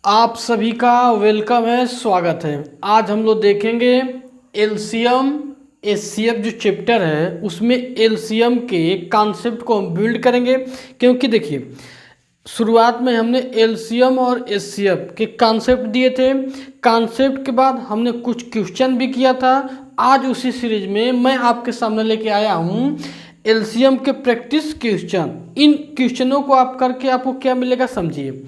आप सभी का वेलकम है, स्वागत है। आज हम लोग देखेंगे एलसीएम एचसीएफ जो चैप्टर है उसमें एलसीएम के कॉन्सेप्ट को हम बिल्ड करेंगे। क्योंकि देखिए शुरुआत में हमने एलसीएम और एचसीएफ के कॉन्सेप्ट दिए थे। कॉन्सेप्ट के बाद हमने कुछ क्वेश्चन भी किया था। आज उसी सीरीज में मैं आपके सामने लेके आया हूँ एलसीएम के प्रैक्टिस क्वेश्चन। इन क्वेश्चनों को आप करके आपको क्या मिलेगा समझिए।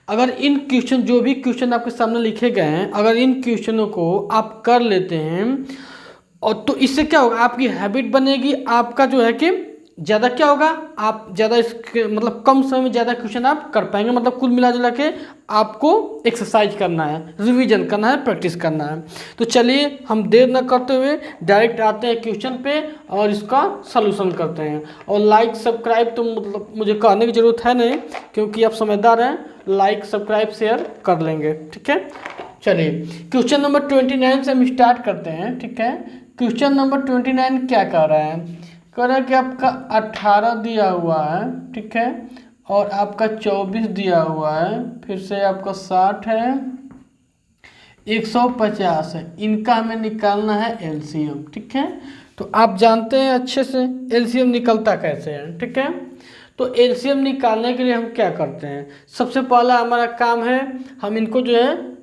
अगर इन क्वेश्चन जो भी क्वेश्चन आपके सामने लिखे गए हैं, अगर इन क्वेश्चनों को आप कर लेते हैं और तो इससे क्या होगा, आपकी हैबिट बनेगी। आपका जो है कि ज़्यादा क्या होगा, आप ज़्यादा इसके मतलब कम समय में ज़्यादा क्वेश्चन आप कर पाएंगे। मतलब कुल मिला जुला के आपको एक्सरसाइज करना है, रिवीजन करना है, प्रैक्टिस करना है। तो चलिए हम देर न करते हुए डायरेक्ट आते हैं क्वेश्चन पे और इसका सलूशन करते हैं। और लाइक सब्सक्राइब तो मतलब मुझे कहने की ज़रूरत है नहीं, क्योंकि आप समझदार हैं, लाइक सब्सक्राइब शेयर कर लेंगे। ठीक है, चलिए क्वेश्चन नंबर 29 से हम स्टार्ट करते हैं। ठीक है, क्वेश्चन नंबर 29 क्या कह रहा है? कह रहा है कि आपका 18 दिया हुआ है, ठीक है, और आपका 24 दिया हुआ है, फिर से आपका 60 है, 150 है। इनका हमें निकालना है एलसीएम। ठीक है, तो आप जानते हैं अच्छे से एलसीएम निकलता कैसे है। ठीक है, तो एलसीएम निकालने के लिए हम क्या करते हैं? सबसे पहला हमारा काम है, हम इनको जो है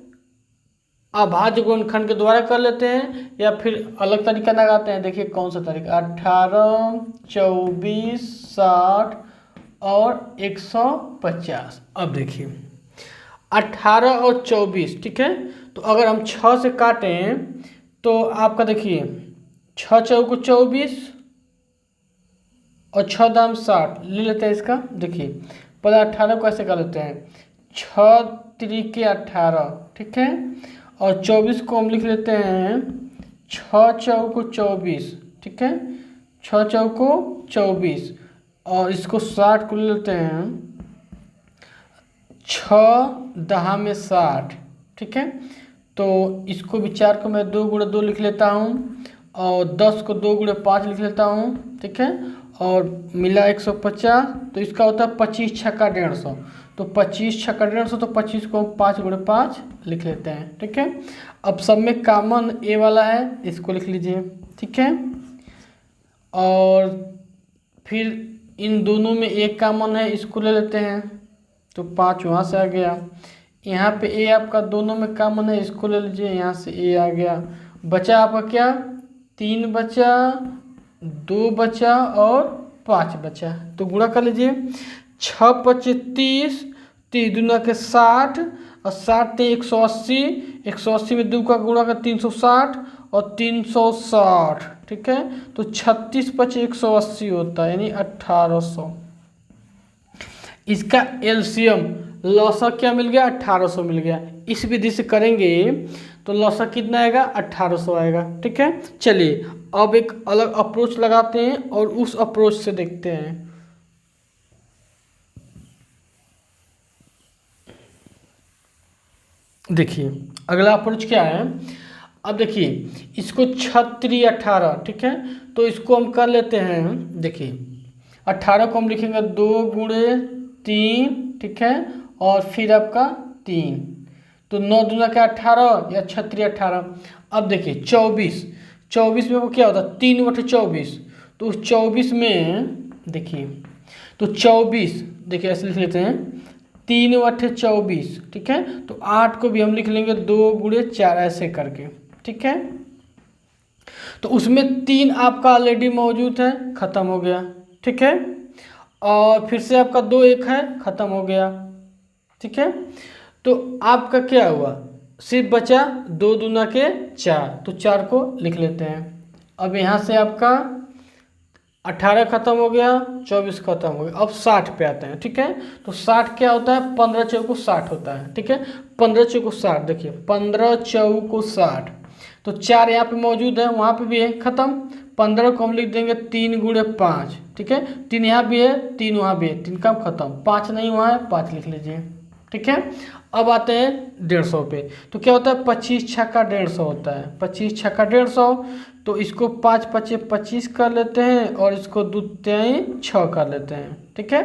अभाज्य गुणनखंड के द्वारा कर लेते हैं, या फिर अलग तरीका लगाते हैं। देखिए कौन सा तरीका, 18, 24, 60 और 150। अब देखिए 18 और 24, ठीक है, तो अगर हम 6 से काटें तो आपका देखिए 6 चौको 24 और 6 दाम 60 ले लेते हैं इसका। देखिए पहले 18 को ऐसे कर लेते हैं, 6 त्रिके 18, ठीक है, और 24 को हम लिख लेते हैं 6 चौको 24, ठीक है, 6 चौको 24, और इसको 60 को ले लेते हैं 6 दहा में 60, ठीक है। तो इसको भी 4 को मैं 2 गुणे 2 लिख लेता हूँ, और 10 को 2 गुणे 5 लिख लेता हूँ, ठीक है, और मिला 150। तो इसका होता है 25 छक्का 150। तो 25 छक्का 150, तो 25 को 5 गुणे 5 लिख लेते हैं। ठीक है, अब सब में कॉमन ए वाला है, इसको लिख लीजिए। ठीक है, और फिर इन दोनों में एक कॉमन है, इसको ले लेते हैं, तो 5 वहाँ से आ गया। यहाँ पे ए आपका दोनों में कॉमन है, इसको ले लीजिए, यहाँ से ए आ गया। बचा आपका क्या, 3 बचा, 2 बचा और 5 बचा। तो गुणा कर लीजिए, 6 25 30, 30 दूना के 60, और 60 180, 180 में 2 का गुणा कर 360 और 360, ठीक है। तो 36 25 180 होता है, यानी 1800। इसका एलसीएम लॉसक क्या मिल गया, 1800 मिल गया। इस विधि से करेंगे तो लॉसक कितना आएगा, 1800 आएगा। ठीक है, चलिए अब एक अलग अप्रोच लगाते हैं और उस अप्रोच से देखते हैं। देखिए अगला अप्रोच क्या है। अब देखिए इसको 36 18, ठीक है, तो इसको हम कर लेते हैं। देखिए 18 को हम लिखेंगे 2 गुणे 3, ठीक है, और फिर आपका 3, तो 9 दूना का 18 या 36 18। अब देखिए 24 में वो क्या होता है, 3 बटे 24। तो उस 24 में देखिए, तो 24 देखिए ऐसे लिख लेते हैं, 3 बटे 24, ठीक है, तो 8 को भी हम लिख लेंगे 2 गुणे 4 ऐसे करके। ठीक है, तो उसमें 3 आपका ऑलरेडी मौजूद है, ख़त्म हो गया। ठीक है, और फिर से आपका 2 1 है, ख़त्म हो गया। ठीक है, तो आपका क्या हुआ, सिर्फ बचा 2 दूना के 4, तो 4 को लिख लेते हैं। अब यहाँ से आपका 18 खत्म हो गया, 24 खत्म हो गया। अब 60 पे आते हैं। ठीक है, तो 60 क्या होता है, 15 चौको 60 होता है। ठीक है, 15 चौको 60, देखिए 15 चौको 60, तो 4 यहाँ पे मौजूद है, वहाँ पे भी है, ख़त्म। 15 को हम लिख देंगे 3 गुणे 5, ठीक है, 3 यहाँ भी है, 3 वहाँ भी है, 3 का खत्म, 5 नहीं हुआ है, 5 लिख लीजिए। ठीक है, अब आते हैं 150 पे। तो क्या होता है, 25 छक्का 150 होता है, 25 छक्का 150। तो इसको 5 25 25 कर लेते हैं, और इसको 2 3 6 कर लेते हैं। ठीक है,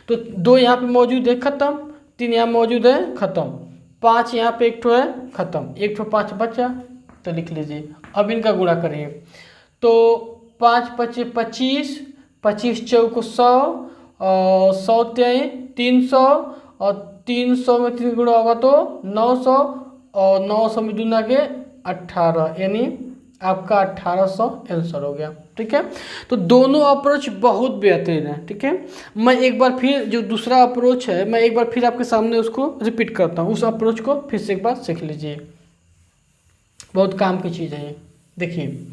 तो 2 यहाँ पे मौजूद है, ख़त्म, 3 यहाँ मौजूद है, ख़त्म। 5 यहाँ पे एक ठो है, खत्म, एक ठो 5 बचा, तो लिख लीजिए। अब इनका गुणा करिए, तो 5 पचे 25, 25 चौको 100, और 100 त्याई 300, और 300 में 3 गुणा होगा तो 900, और 900 में दूना के 18, यानी आपका 1800 आंसर हो गया। ठीक है, तो दोनों अप्रोच बहुत बेहतरीन है। ठीक है, मैं एक बार फिर जो दूसरा अप्रोच है, मैं एक बार फिर आपके सामने उसको रिपीट करता हूँ, उस अप्रोच को फिर से एक बार सीख लीजिए, बहुत काम की चीज़ है ये। देखिए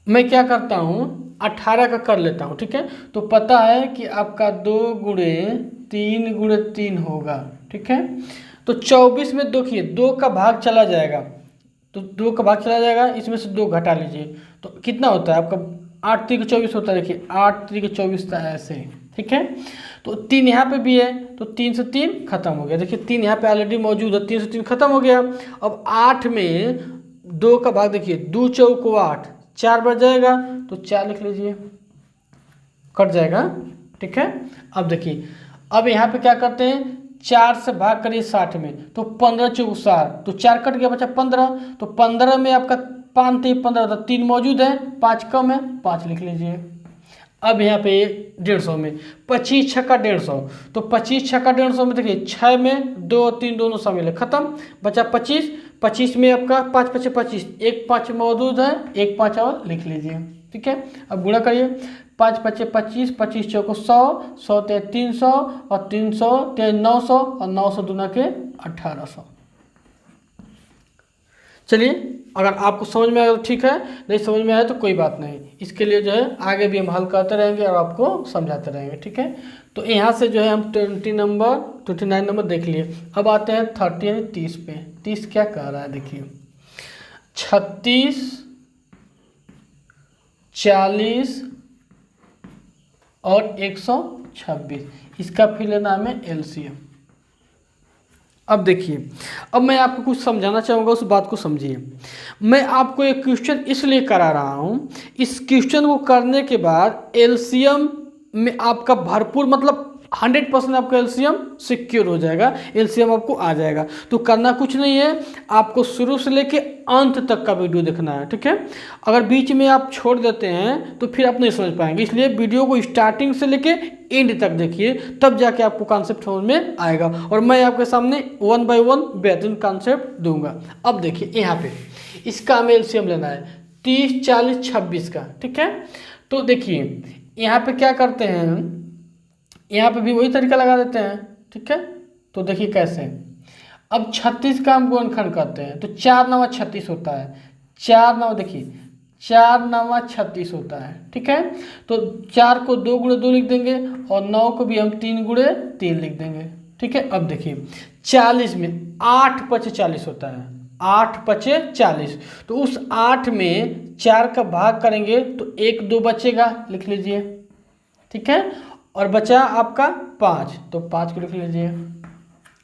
मैं क्या करता हूँ, 18 का कर लेता हूँ। ठीक है, तो पता है कि आपका 2 गुणे 3 होगा। ठीक है, तो 24 में देखिए 2 का भाग चला जाएगा, तो 2 का भाग चला जाएगा, इसमें से 2 घटा लीजिए, तो कितना होता है आपका 8 3 24 होता है। देखिए 8 3 24 था ऐसे। ठीक है, तो 3 यहाँ पे भी है, तो 3 से 3 खत्म हो गया। देखिए 3 यहाँ पे ऑलरेडी मौजूद है, 3 से 3 खत्म हो गया। अब 8 में 2 का भाग देखिए, 2 चौको 8, 4 बच जाएगा, तो 4 लिख लीजिए, कट जाएगा। ठीक है, अब देखिए अब यहाँ पे क्या करते हैं, 4 से भाग करिए 60 में, तो 15 चौको 60, तो 4 कट गया, बचा 15, तो 15 में आपका 5 3 15 था, 3 मौजूद है, 5 कम है, 5 लिख लीजिए। अब यहाँ पे 150 में 25 छक्का 150, तो 25 छक्का 150 में देखिए 6 में 2 3 दोनों शामिल है, खत्म, बचा 25, 25 में आपका 5 5 25, एक 5 मौजूद है, एक 5 और लिख लीजिए। ठीक है, अब गुणा करिए, 5 5 25, 25 चौको 100, 100 ते 300, और 300 ते 900, और 900 दूना के 1800। चलिए, अगर आपको समझ में आया तो ठीक है, नहीं समझ में आया तो कोई बात नहीं, इसके लिए जो है आगे भी हम हल करते रहेंगे और आपको समझाते रहेंगे। ठीक है, तो यहाँ से जो है हम 29 नंबर देख लिए। अब आते हैं 30 यानी 30 पे। 30 क्या कह रहा है, देखिए 36 40 और 126, इसका फिर नाम है एलसीएम। अब देखिए, अब मैं आपको कुछ समझाना चाहूँगा, उस बात को समझिए। मैं आपको एक क्वेश्चन इसलिए करा रहा हूँ, इस क्वेश्चन को करने के बाद एलसीएम में आपका भरपूर मतलब 100% आपका एलसीएम सिक्योर हो जाएगा, एलसीएम आपको आ जाएगा। तो करना कुछ नहीं है, आपको शुरू से लेके अंत तक का वीडियो देखना है। ठीक है, अगर बीच में आप छोड़ देते हैं तो फिर आप नहीं समझ पाएंगे, इसलिए वीडियो को स्टार्टिंग से लेके एंड तक देखिए, तब जाके आपको कॉन्सेप्ट समझ में आएगा, और मैं आपके सामने 1 बाय 1 बेहतरीन कॉन्सेप्ट दूंगा। अब देखिए यहाँ पे इसका हमें एलसीएम लेना है 30 40 26 का। ठीक है, तो देखिए यहाँ पे क्या करते हैं, यहाँ पे भी वही तरीका लगा देते हैं। ठीक है, तो देखिए कैसे, अब 36 का हम गुणनखंड करते हैं, तो 4 9 36 होता है, 4 9 देखिए 4 9 36 होता है। ठीक है, तो 4 को 2 गुणे 2 लिख देंगे, और 9 को भी हम 3 गुणे 3 लिख देंगे। ठीक है, अब देखिए 40 में 8 5 40 होता है, 8 5 40, तो उस 8 में 4 का भाग करेंगे तो 1 2 बचेगा, लिख लीजिए। ठीक है, और बचा आपका 5, तो 5 को लिख लीजिए।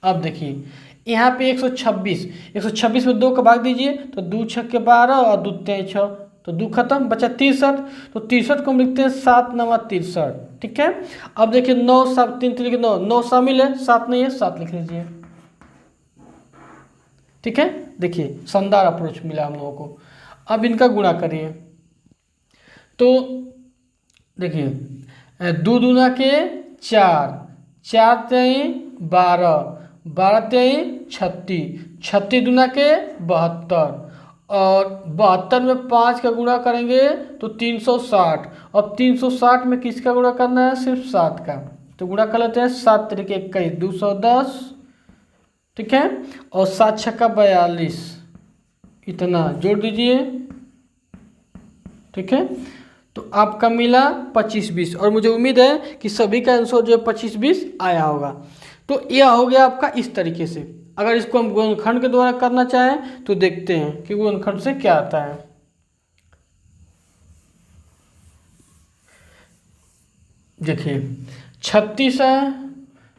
अब देखिए यहाँ पे 126 में 2 का भाग दीजिए, तो 2 6 के 12, और 2 3 6, तो 2 खत्म, बचा 63, तो 63 को हम लिखते हैं 7 9 63। ठीक है, अब देखिए 9 7 3 3 9, 9 शामिल है, 7 नहीं है, 7 लिख लीजिए। ठीक है, देखिए शानदार अप्रोच मिला हम लोगों को। अब इनका गुणा करिए, तो देखिए 2 दूना के 4, 4 3 12, 12 3 36, 36 दूना के 72, और 72 में 5 का गुणा करेंगे तो 360, और 360 में किसका गुणा करना है, सिर्फ 7 का, तो गुणा कर लेते हैं। 7 तरीके 21 210। ठीक है, और 7 छक्का 42, इतना जोड़ दीजिए। ठीक है, तो आपका मिला 25 20, और मुझे उम्मीद है कि सभी का आंसर जो 25 20 आया होगा। तो यह हो गया आपका इस तरीके से। अगर इसको हम गुणनखंड के द्वारा करना चाहें तो देखते हैं कि गुणनखंड से क्या आता है। देखिए 36 है,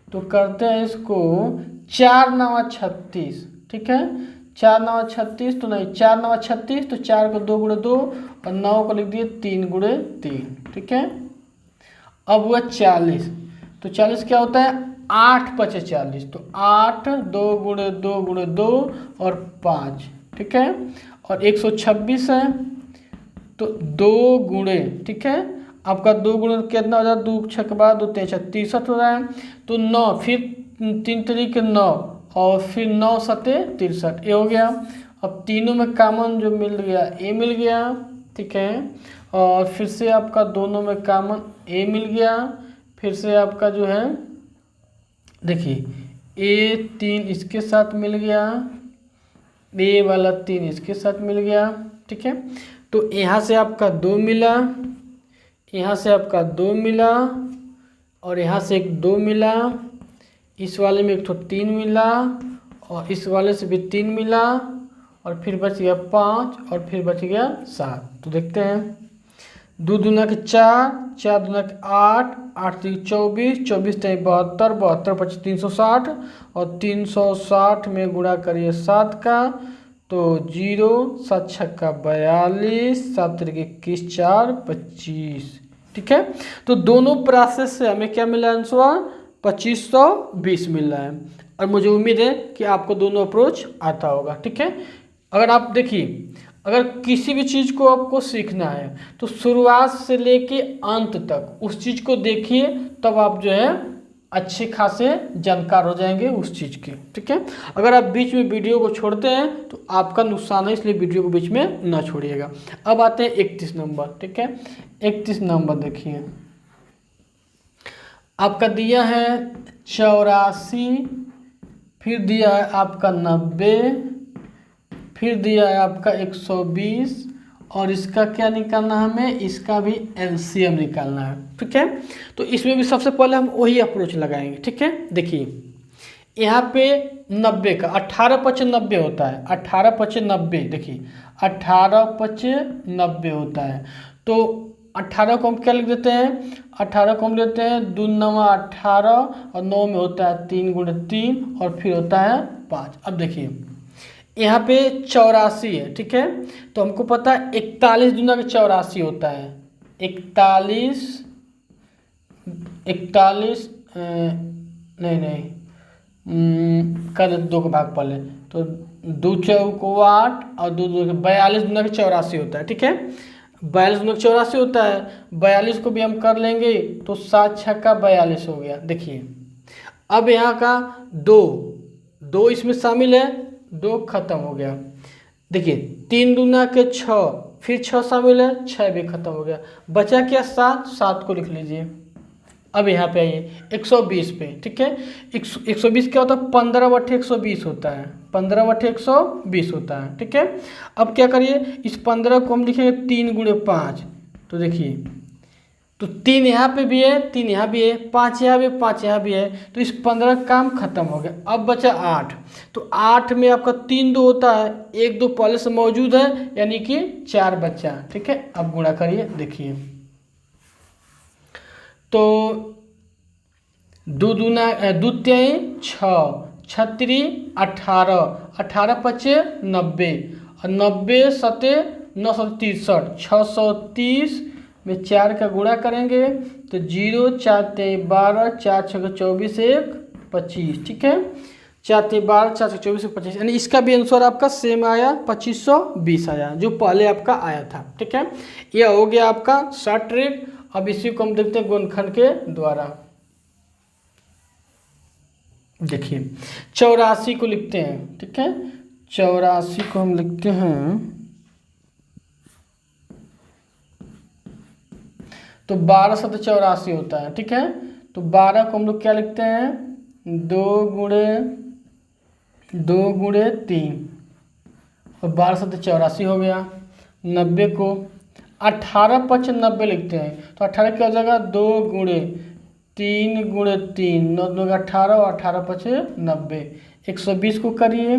तो करते हैं इसको 4 9 36। ठीक है, 4 9 36, तो नहीं 4 9 36, तो 4 को 2 गुणे 2, और 9 को लिख दिए 3 गुणे 3। ठीक है, अब हुआ 40, तो 40 क्या होता है 8 पचे 40, तो 8 2 गुणे 2 गुणे 2 और 5, ठीक है। और 126 है तो 2 गुणे, ठीक है, आपका 2 गुणे कितना हो जाए, 2 छक बाद 2 3 63 हो रहा है। तो 9, फिर 3 तरीके 9 और फिर 9 सते 63, ये हो गया। अब तीनों में कॉमन जो मिल गया ए मिल गया, ठीक है। और फिर से आपका दोनों में कॉमन ए मिल गया, फिर से आपका जो है देखिए ए 3 इसके साथ मिल गया, ए वाला 3 इसके साथ मिल गया, ठीक है। तो यहाँ से आपका 2 मिला, यहाँ से आपका 2 मिला और यहाँ से एक 2 मिला, इस वाले में एक तो 3 मिला और इस वाले से भी 3 मिला और फिर बच गया 5 और फिर बच गया 7। तो देखते हैं 2 दूना के 4, 4 दूना के 8, 8 3 24, 24 3 72, 72 25 360 और 360 में गुणा करिए 7 का, तो 0 7 छक्का 42, 7 तरीके 21 4 25, ठीक है। तो दोनों प्रोसेस से हमें क्या मिला आंसर, 2520 मिल रहा है। और मुझे उम्मीद है कि आपको दोनों अप्रोच आता होगा, ठीक है। अगर आप देखिए, अगर किसी भी चीज़ को आपको सीखना है तो शुरुआत से लेके अंत तक उस चीज़ को देखिए, तब आप जो है अच्छे खासे जानकार हो जाएंगे उस चीज़ के, ठीक है। अगर आप बीच में वीडियो को छोड़ते हैं तो आपका नुकसान है, इसलिए वीडियो को बीच में ना छोड़िएगा। अब आते हैं 31 नंबर, ठीक है। 31 नंबर देखिए, आपका दिया है 84, फिर दिया है आपका 90, फिर दिया है आपका 120 और इसका क्या निकालना है हमें, इसका भी एलसीएम निकालना है, ठीक है। तो इसमें भी सबसे पहले हम वही अप्रोच लगाएंगे, ठीक है। देखिए यहाँ पे 90 का 18 पचे 90 होता है, 18 पचे 90, देखिए 18 पचे 90 होता है। तो 18 को हम क्या लिख देते हैं, 18 को हम लेते हैं 2 9 18 और 9 में होता है 3 गुणे 3 और फिर होता है 5। अब देखिए यहाँ पे 84 है, ठीक है। तो हमको पता है 41 दूना का 84 होता है, 41 नहीं कर 2 का भाग पहले, तो 2 चौको 8 और 2 42 दूना का 84 होता है, ठीक है। 42 दूना का 84 होता है, 42 को भी हम कर लेंगे तो 7 छक्का 42 हो गया। देखिए अब यहाँ का 2 इसमें शामिल है, 2 खत्म हो गया। देखिए 3 दूना के 6, फिर 6 शामिल है, 6 भी खत्म हो गया, बचा क्या 7, 7 को लिख लीजिए। अब यहाँ पे आइए 120 पे, ठीक है। 120 क्या होता है, 15 बटे 120 होता है, 15 बटे 120 होता है, ठीक है। अब क्या करिए, इस 15 को हम लिखेंगे 3 गुणे 5, तो देखिए तो 3 यहाँ पे भी है, 3 यहाँ भी है, 5 यहाँ भी, 5 यहाँ भी है, तो इस 15 काम खत्म हो गया। अब बचा 8, तो 8 में आपका 3 2 होता है, 1 2 पहले से मौजूद है, यानी कि 4 बचा, ठीक है। अब गुणा करिए, देखिए तो 2 दूना 2 3 6, 36 18, 18 पचे 90 और 90 सते 963, 630 में 4 का गुणा करेंगे तो 0 4 3 12, 4 6 24 1 25, ठीक है। 4 3 12, 4 6 24 25, यानी इसका भी आंसर आपका सेम आया, 2520 आया, जो पहले आपका आया था, ठीक है। यह हो गया आपका शॉर्ट ट्रिक। अब इसी को हम देखते हैं गुणनखंड के द्वारा। देखिए 84 को लिखते हैं, ठीक है। 84 को हम लिखते हैं, तो 12 सत 84 होता है, ठीक है। तो 12 को हम लोग क्या लिखते हैं, 2 गुणे 3 और 12 सत 84 हो गया। 90 को 18 पच 90 लिखते हैं, तो 18 क्या हो जाएगा, 2 गुणे 3 गुणे 3, 9 2 18 और 18 पच 90। 120 को करिए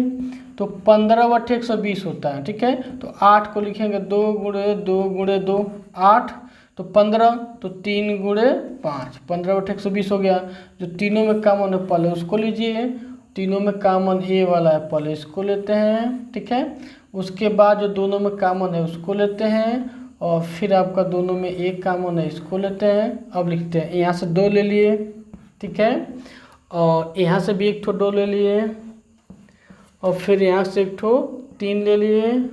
तो 15 बटे 120 होता है, ठीक है। तो 8 को लिखेंगे 2 गुणे 2 8, तो 15, तो 3 गुणे 5, 15 बटे 120 हो गया। जो तीनों में कॉमन है पहले उसको लीजिए, तीनों में कॉमन ए वाला है पहले इसको लेते हैं, ठीक है। उसके बाद जो दोनों में कॉमन है उसको लेते हैं और फिर आपका दोनों में एक कॉमन है इसको लेते हैं। अब लिखते हैं, यहाँ से 2 ले लिए, ठीक है। और यहाँ से भी एक ठो 2 ले लिए, और फिर यहाँ से एक ठो 3 ले लिए,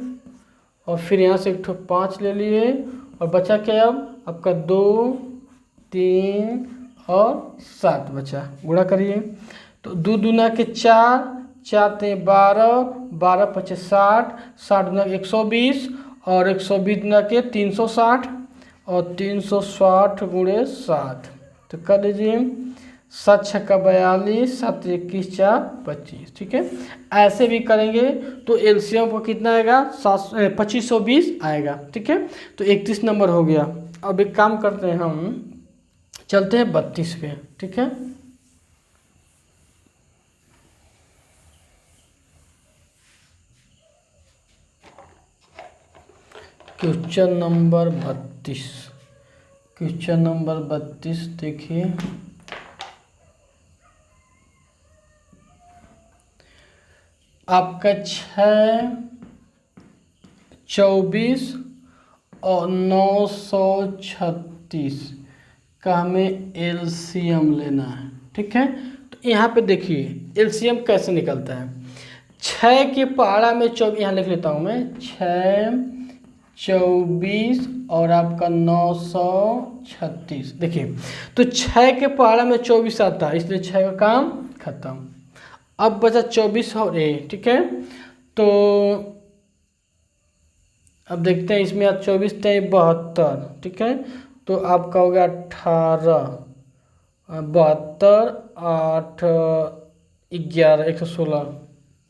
और फिर यहाँ से एक ठो 5 ले लिए, और बचा क्या अब आपका 2, 3 और 7 बचा। गुणा करिए तो 2 दूना के 4, 4 ते 12, 12 पचे 60, 60 दूना 120, और 120 दूना के 360, और 360 गुणे 7। तो कर लीजिए 7 छक्का 42, 7 21 4 25। ठीक है, ऐसे भी करेंगे तो एलसीएम को कितना आएगा 2520 आएगा। ठीक है, तो 31 नंबर हो गया। अब एक काम करते हैं, हम चलते हैं 32 पे। ठीक है, क्वेश्चन नंबर 32। क्वेश्चन नंबर 32 देखिए, आपका 6, 24 और 936 का हमें एलसीएम लेना है। ठीक है, तो यहाँ पे देखिए एलसीएम कैसे निकलता है। 6 के पहाड़ा में 24, यहाँ लिख लेता हूँ मैं, 6, 24 और आपका 936। देखिए तो 6 के पहाड़ा में 24 आता है, इसलिए 6 का काम खत्म। अब बचा 24 और ए। ठीक है, तो अब देखते हैं इसमें 24 ते 72। ठीक है, तो आपका हो गया 18, 72, 8, 11, 116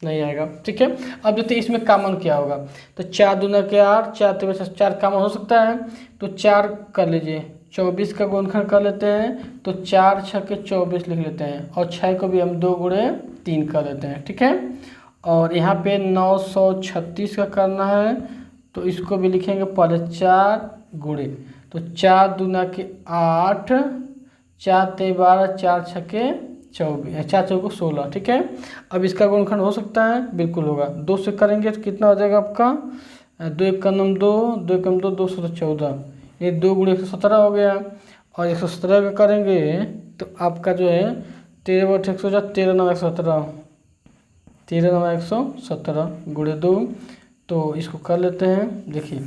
नहीं आएगा। ठीक है, अब देखते हैं इसमें कॉमन क्या होगा। तो 4 दूना के 8, 4 ते 4 कॉमन हो सकता है, तो 4 कर लीजिए। 24 का गुणनखंड कर लेते हैं, तो 4 छक्के 24 लिख लेते हैं, और 6 को भी हम 2 गुणे 3 कर लेते हैं। ठीक है, और यहाँ पे 936 का करना है, तो इसको भी लिखेंगे पहले 4 गुणे, तो 4 दूना के 8, 4 ते 12, 4 छक्के 24, 4 चौको 16। ठीक है, अब इसका गुणनखंड हो सकता है, बिल्कुल होगा। 2 से करेंगे तो कितना हो जाएगा आपका 2 एक कम 2, 2 कम 2, 2 से 14, ये 2 गुणे 117 हो गया। और 117 का करेंगे तो आपका जो है 13 बटे 117, 13 9 117, 13 9 117 गुणे 2। तो इसको कर लेते हैं। देखिए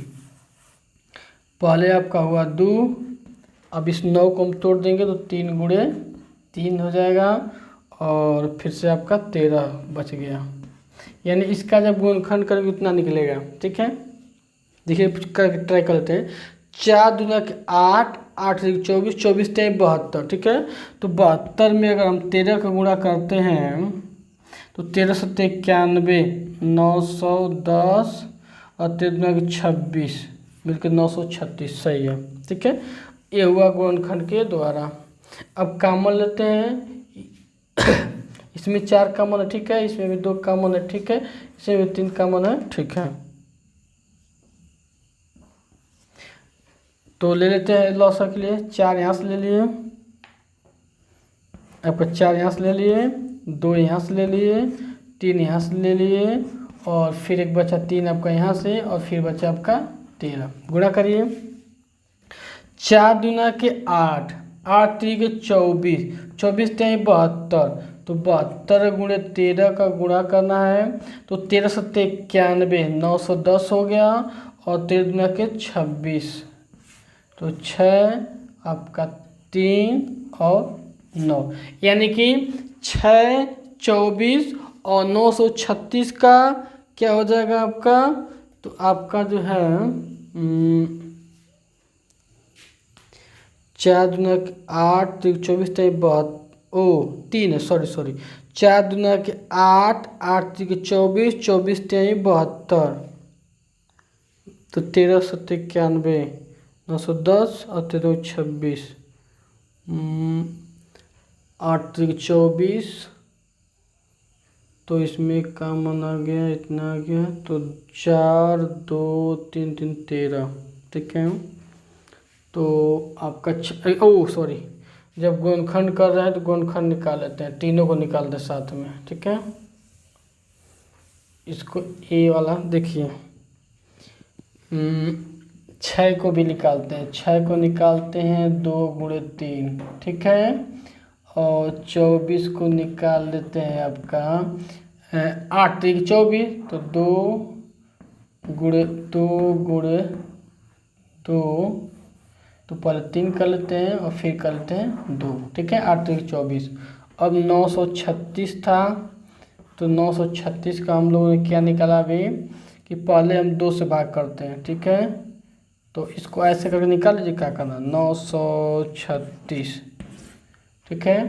पहले आपका हुआ 2, अब इस 9 को हम तोड़ देंगे तो 3 गुणे 3 हो जाएगा, और फिर से आपका 13 बच गया, यानी इसका जब गुणनखंड करेंगे उतना निकलेगा। ठीक है, देखिए करके ट्राई करते हैं। 4 दूना के 8, 8 से 24, 24 ते 72। ठीक है, तो 72 में अगर हम 13 का गुणा करते हैं तो 13 सत्ते 91, 910, और 13 दूना के 26 मिलकर 936 सही है। ठीक है, ये हुआ गुणनखंड के द्वारा। अब कॉमन लेते हैं। इसमें 4 कॉमन है, ठीक है, इसमें भी 2 कॉमन है, ठीक है, इसमें भी 3 कॉमन है, ठीक है। तो ले लेते हैं लॉसा के लिए 4 यहाँ से ले लिए, आपका 4 यहाँ से ले लिए, 2 यहाँ से ले लिए, 3 यहाँ से ले लिए, और फिर एक बचा 3 आपका यहाँ से, और फिर बचा आपका 13। गुणा करिए 4 दूना के 8, 8 3 के 24, 24 3 72, तो 72 गुणे 13 का गुणा करना है, तो 13 सत्ते 91, 910 हो गया, और 13 दूना के 26, तो 6 आपका 3 और 9, यानी कि 6, 24 और 936 का क्या हो जाएगा आपका, तो आपका जो है 4 दूना के 8, 24 3 3 है, सॉरी 4 दूना के 8, 8 के 24, 24 3 72, तो 13 सत्ते 91, 910 और 13 26, 8 24, तो इसमें कॉमन आ गया, इतना आ गया, तो 4 2 3 3 13। ठीक है, तो आपका सॉरी, जब गुणनखंड कर रहे हैं तो गुणनखंड निकाल लेते हैं, तीनों को निकाल दे साथ में। ठीक है, इसको ए वाला देखिए 6 को भी निकालते हैं, 6 को निकालते हैं 2 गुणे 3। ठीक है, और 24 को निकाल देते हैं आपका 8 3 24, तो 2 गुणे 2, तो पहले 3 कर लेते हैं और फिर कर लेते हैं 2, ठीक है। 8 3 24। अब 936 था, तो 936 का हम लोगों ने क्या निकाला अभी कि पहले हम 2 से भाग करते हैं, ठीक है। तो इसको ऐसे करके निकाल लीजिए, क्या करना 936, ठीक है।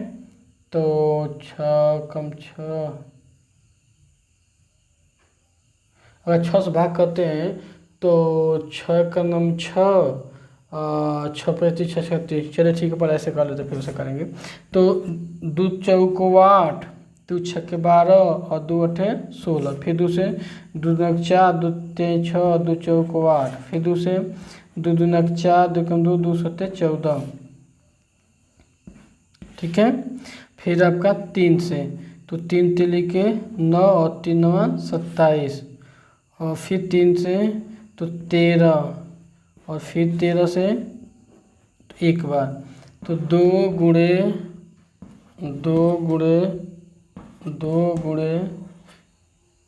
तो 6 कम 6, अगर 6 से भाग करते हैं तो 6 का नम 6, 6 5 36, चलिए ठीक है, पर ऐसे कर लेते फिर से करेंगे। तो 2 चौको 8, 2 छक्के 12 और 2 अठे 16, फिर 2 से 2 दूनक 4, 2 3 6, 2 चौको 8, फिर 2 से 2 दूनक 4, 2 कम 2, 2 सत्ते 14, ठीक है। फिर आपका 3 से, तो 3 तिली के 9 और 3 9 27, और फिर 3 से तो 13, और फिर 13 से तो एक बार, तो 2 गुणे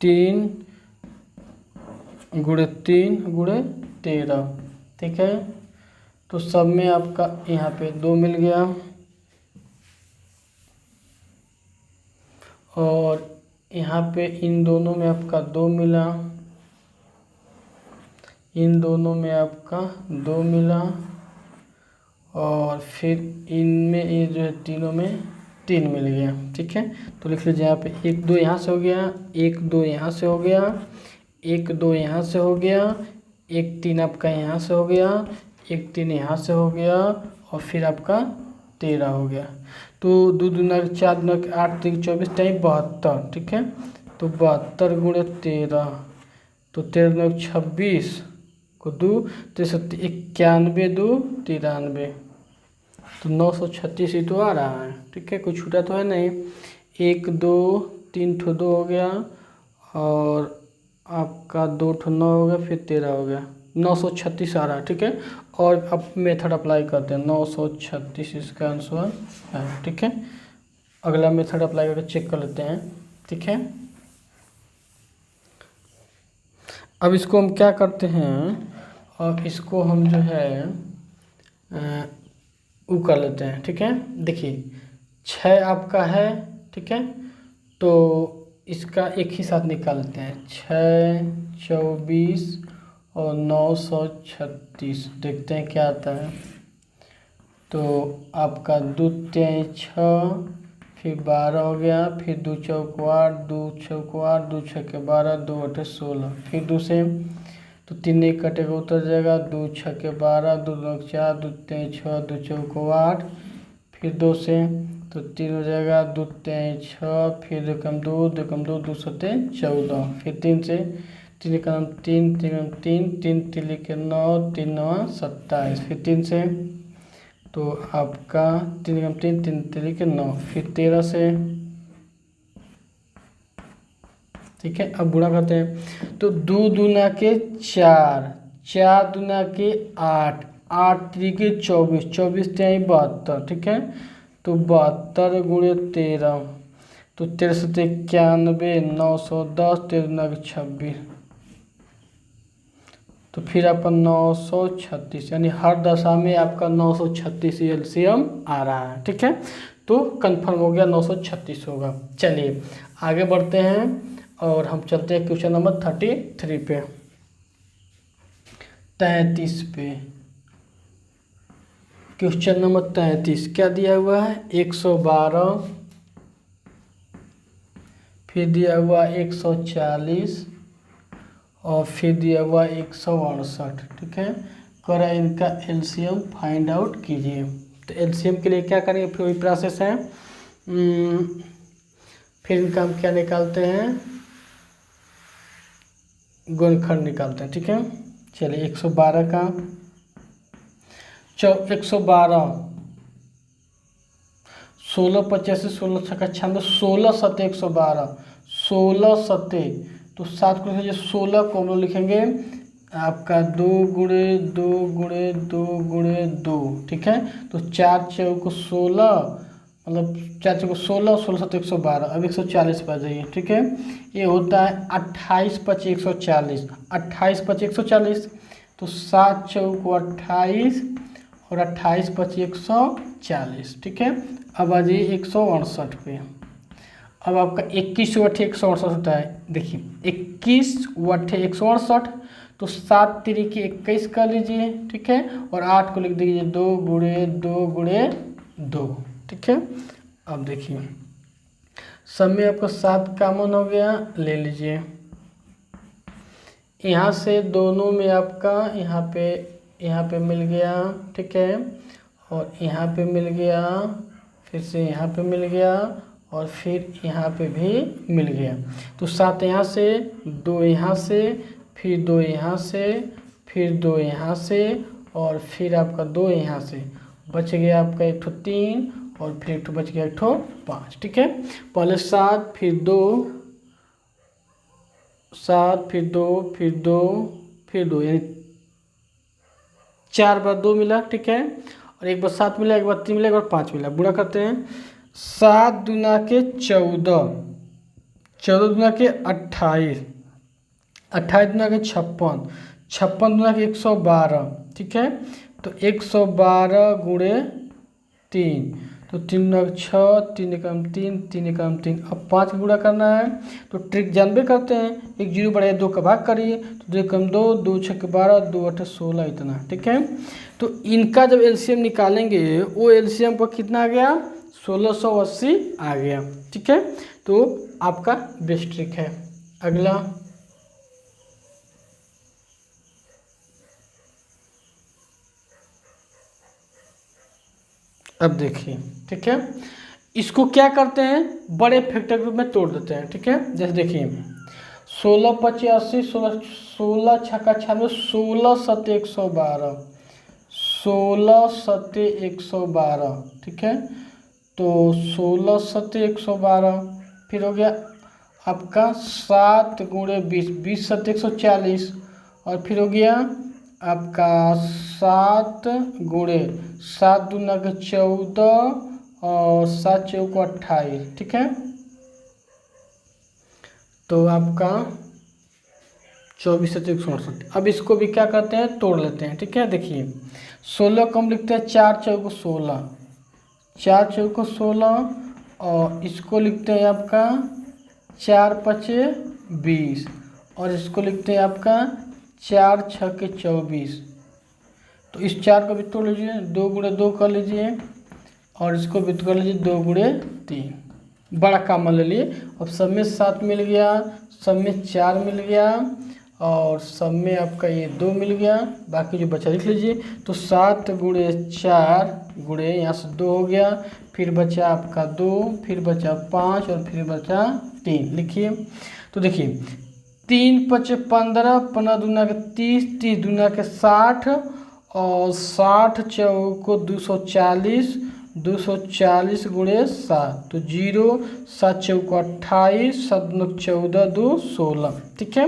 3 गुणे 3 गुणे 13, ठीक है। तो सब में आपका यहाँ पे 2 मिल गया, और यहाँ पे इन दोनों में आपका 2 मिला, इन दोनों में आपका 2 मिला, और फिर इनमें ये जो है तीनों में 3 मिल गया, ठीक है। तो लिख लीजिए यहाँ पे 1 2 यहाँ से हो गया, 1 2 यहाँ से हो गया, 1 2 यहाँ से हो गया, 1 3 आपका यहाँ से हो गया, 1 3 यहाँ से हो गया, और फिर आपका 13 हो गया। तो 2 दूना 4 दूना 8 3 24 टाइम 72, ठीक है। तो 72 गुणे 13, तो 13 दूना 26 को 2 63 91 2 93, तो 936 ही तो आ रहा है, ठीक है। कोई छूटा तो है नहीं। 1 2 3 ठो 2 हो गया, और आपका 2 ठो 9 हो गया, फिर 13 हो गया, 936 आ रहा है, ठीक है। और अब मेथड अप्लाई करते हैं, 936 इसका आंसर है, ठीक है। अगला मेथड अप्लाई करके चेक कर लेते हैं, ठीक है। अब इसको हम क्या करते हैं, और इसको हम जो है वो कर लेते हैं, ठीक है। देखिए 6 आपका है, ठीक है। तो इसका एक ही साथ निकालते हैं, 6 24 और 936, देखते हैं क्या आता है। तो आपका 2 3 6, फिर 12 हो गया, फिर 2 चौको 8, 2 चौको 8, 2 छक्के 12, 2 अठे 16, फिर 2 से तो 3 एक कटेगा उतर जाएगा, 2 छक्के 12, 2 2 4, 2 3 6, 2 चौको 8, फिर 2 से तो 3 हो जाएगा, 2 3 6, फिर 2 कम 2, 2 कम 2, 2 सत्ते 14, फिर 3 से 3 का नाम 3 3 3 3 3 के 9 3 9 27, फिर 3 से तो आपका 3 कम 3 3 3 के 9, फिर 13 से, ठीक है। अब बुरा करते हैं, तो 2 दूना के 4, 4 दूना के 8, 8 3 के 24, 24 3 72, ठीक है। तो 72 गुणे 13, तो 13 से 91 910, 13 दूना के 26, तो फिर आपका 936, यानी हर दशा में आपका 936 एलसीएम आ रहा है, ठीक है। तो कंफर्म हो गया 936 होगा। चलिए आगे बढ़ते हैं, और हम चलते हैं क्वेश्चन नंबर 33 पे, 33 पे। क्वेश्चन नंबर 33 क्या दिया हुआ है, 112, फिर दिया हुआ 140, और फिर दिया हुआ 168, ठीक है। करा इनका एलसीएम फाइंड आउट कीजिए। तो एलसीएम के लिए क्या करेंगे, फिर वही प्रोसेस है। फिर इनका हम क्या निकालते हैं, गुणनखंड निकालते हैं, ठीक है। चलिए 112 का 112, 16 85 16 छक्का 96, 16 सत्ते 112, 16 सत्ते, तो 7 को 16 को हम लोग लिखेंगे आपका 2 गुणे 2 गुणे 2 गुणे 2, ठीक है। तो 4 चौको 16, मतलब 4 चौको 16, 16 7 112, अब 140 पर जाइए, ठीक है। ये होता है 28 25 140, 28 25 140, तो 7 चौको 28 और 28 25 140, ठीक है। अब आ जाइए 168 पे। अब आपका 21 वट्ठे 168 होता है, देखिए 21 वट्ठे 168, तो 7 तिरिकी 21 कर लीजिए, ठीक है, और 8 को लिख दीजिए 2 गुणे 2 गुणे 2, ठीक है। अब देखिए सब में आपका 7 कॉमन हो गया, ले लीजिए। यहाँ से दोनों में आपका यहाँ पे मिल गया, ठीक है, और यहाँ पे मिल गया, फिर से यहाँ पे मिल गया, और फिर यहाँ पे भी मिल गया। तो 7 यहाँ से, 2 यहाँ से, फिर 2 यहाँ से, फिर 2 यहाँ से, और फिर आपका 2 यहाँ से, बच गया आपका 1 ठो 3, और फिर 1 ठो बच गया 1 ठो 5, ठीक है। पहले 7 फिर 2, 7 फिर 2 फिर 2 फिर 2, यानी 4 बार 2 मिला, ठीक है, और एक बार 7 मिला, एक बार 3 मिला, एक बार 5 मिला। बुरा करते हैं, 7 दूना के 14, 14 दूना के 28, 28 दूना के 56, 56 दूना के 112, ठीक है। तो 112 गुणे 3, तो 3 दूना 6, 3 एकम 3, 3 एकम 3। अब 5 गुणा करना है, तो ट्रिक जानबे करते हैं, 1 0 बढ़ाइए 2 का भाग करिए, तो 2 एकम 2, 2 6 12, 2 8 16, इतना, ठीक है। तो इनका जब एलसीएम निकालेंगे, वो एलसीएम को कितना आ गया, 1680 आ गया, ठीक है। तो आपका बेस्ट ट्रिक है। अगला, अब देखिए, ठीक है, इसको क्या करते हैं, बड़े फैक्टर ग्रुप में तोड़ देते हैं, ठीक है। जैसे देखिए 16 25 80, 16 छक्का 96, 16 सत्ते 112, 16 सत्ते 112, ठीक है। तो 16 सत्ते 112, फिर हो गया आपका 7 गुणे 20, 20 सत्ते 140, और फिर हो गया आपका 7 गुणे 7 दूना के 14 और 7 चौको 28, ठीक है। तो आपका 24 से 168। अब इसको भी क्या करते हैं, तोड़ लेते हैं, ठीक है। देखिए 16 को हम लिखते हैं 4 चौको 16, 4 चौको 16, और इसको लिखते हैं आपका 4 पचे 20, और इसको लिखते हैं आपका 4 छक्के 24। तो इस 4 को भी तोड़ लीजिए, 2 गुणे 2 कर लीजिए, और इसको भी कर लीजिए 2 गुणे 3, बड़ा कॉमन ले लिए। अब सब में 7 मिल गया, सब में 4 मिल गया, और सब में आपका ये 2 मिल गया, बाकी जो बचा लिख लीजिए। तो 7 गुणे 4 गुणे यहाँ से 2 हो गया, फिर बचा आपका 2, फिर बचा 5, और फिर बचा 3, लिखिए। तो देखिए 3 पचे 15, 15 दूना के 30, 30 दूना के 60, और 60 चौको 240, 240 गुणे 7, तो 0, 7 चौको 28, 7 दूना 14, 2 16, ठीक है।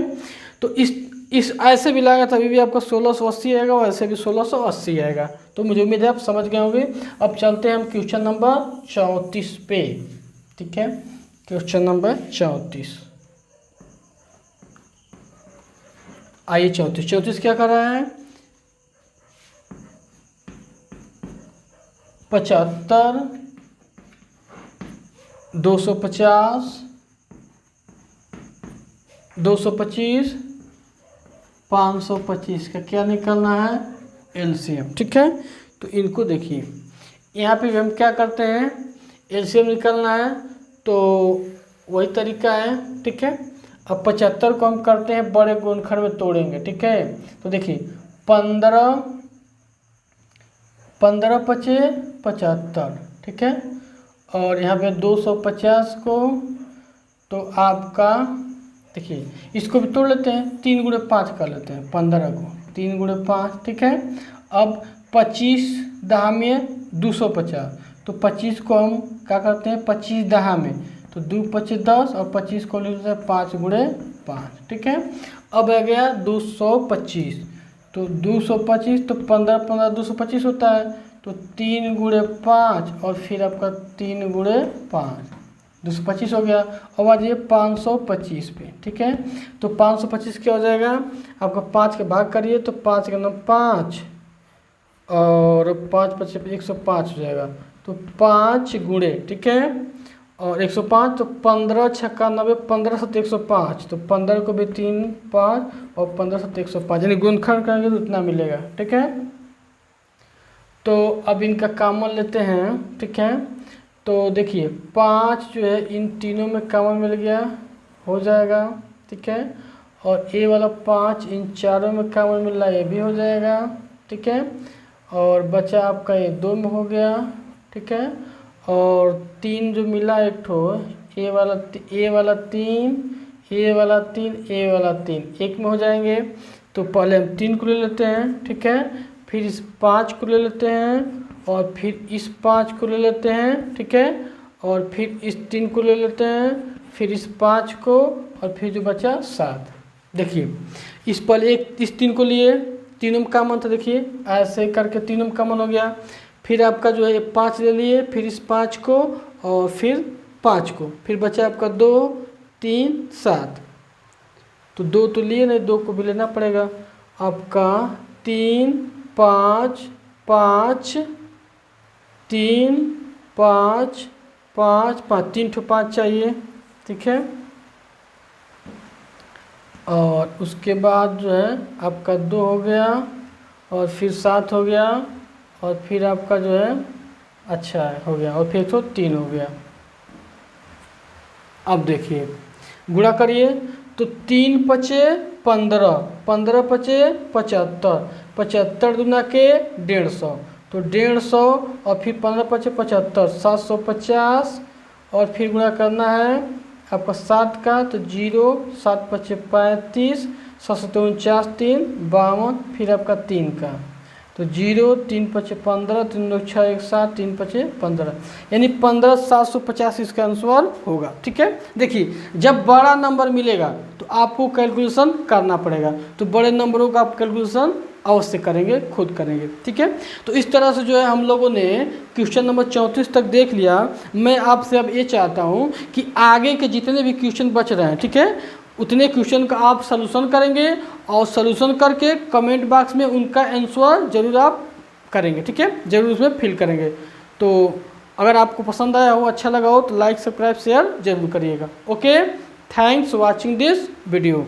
तो इस ऐसे भी लगा तभी भी आपका 1680 आएगा, वैसे भी 1680 आएगा। तो मुझे उम्मीद है आप समझ गए होंगे। अब चलते हैं हम क्वेश्चन नंबर 34 पे, ठीक है। क्वेश्चन नंबर 34, आइए 34 क्या कर रहा है, 75 250 225 525 का क्या निकलना है, एलसीएम, ठीक है। तो इनको देखिए, यहाँ पे भी हम क्या करते हैं, एलसीएम निकलना है, तो वही तरीका है, ठीक है। अब 75 को हम करते हैं बड़े गुणनखंड में तोड़ेंगे, ठीक है। तो देखिए 15 15 पचे 75, ठीक है, और यहाँ पे 250 को, तो आपका देखिए इसको भी तोड़ लेते हैं, 3 गुणे 5 कर लेते हैं, 15 को 3 गुणे 5, ठीक है। अब 25 दहा में 250, तो 25 को हम क्या करते हैं, 25 दहा में, तो 2 पचे 10, और 25 को लिखते हैं 5 गुणे 5, ठीक है। अब आ गया 225, तो 225, तो 15 15 225 होता है, तो 3 गुणे 5 और फिर आपका 3 गुणे 5, 225 हो गया। अब आ जाइए 525 पे, ठीक है। तो 525 क्या हो जाएगा, आपका 5 के भाग करिए तो 5 का 5 और 5 5 105 हो जाएगा। तो 5 गुणे, ठीक है, और 105 तो 15 छक्का 90, 15 7 105, तो 15 को भी 3 5 और 15 7 105, यानी गुणनखंड करेंगे तो उतना मिलेगा, ठीक है। तो अब इनका कॉमन लेते हैं, ठीक है। तो देखिए 5 जो है इन तीनों में कॉमन मिल गया, हो जाएगा, ठीक है। और ए वाला 5 इन चारों में कॉमन मिल रहा है, ये भी हो जाएगा, ठीक है। और बचा आपका ये 2 में हो गया, ठीक है। और 3 जो मिला एक ठो, ए वाला 3 ए वाला 3 ए वाला 3 एक में हो जाएंगे। तो पहले हम 3 को ले लेते हैं, ठीक है, फिर इस 5 को ले लेते हैं और फिर इस 5 को ले लेते हैं, ठीक है, और फिर इस 3 को ले लेते हैं, फिर इस 5 को, और फिर जो बचा 7। देखिए इस पहले एक इस 3 को लिए, तीनों में कॉमन था, देखिए ऐसे करके तीनों में कॉमन हो गया। फिर आपका जो है 5 ले लिए, फिर इस 5 को और फिर 5 को, फिर बचा आपका 2 3 7। तो 2 तो लिए नहीं, 2 को भी लेना पड़ेगा आपका। 3 5 5 3 5 5 5, 3 ठो 5 चाहिए, ठीक है। और उसके बाद जो है आपका 2 हो गया और फिर 7 हो गया और फिर आपका जो है अच्छा है हो गया, और फिर तो 3 हो गया। अब देखिए गुणा करिए तो 3 पचे 15, 15 पचे 75, 75 दुना के 150, तो 150 और फिर 15 पचे 75, 750, और फिर गुणा करना है आपका 7 का, तो 0 7 पचे 35, 7 49 3 52, फिर आपका 3 का, तो 0 3 पचे 15, 3 2 6 1 7, 3 पचे 15, यानी 15750 इसका आंसर होगा, ठीक है। देखिए जब बड़ा नंबर मिलेगा तो आपको कैलकुलेशन करना पड़ेगा, तो बड़े नंबरों का आप कैलकुलेशन अवश्य करेंगे, खुद करेंगे, ठीक है। तो इस तरह से जो है हम लोगों ने क्वेश्चन नंबर 34 तक देख लिया। मैं आपसे अब ये चाहता हूँ कि आगे के जितने भी क्वेश्चन बच रहे हैं, ठीक है, उतने क्वेश्चन का आप सलूशन करेंगे और सलूशन करके कमेंट बॉक्स में उनका आंसर जरूर आप करेंगे, ठीक है, जरूर उसमें फिल करेंगे। तो अगर आपको पसंद आया हो, अच्छा लगा हो, तो लाइक सब्सक्राइब शेयर जरूर करिएगा। Okay, thanks for watching this video.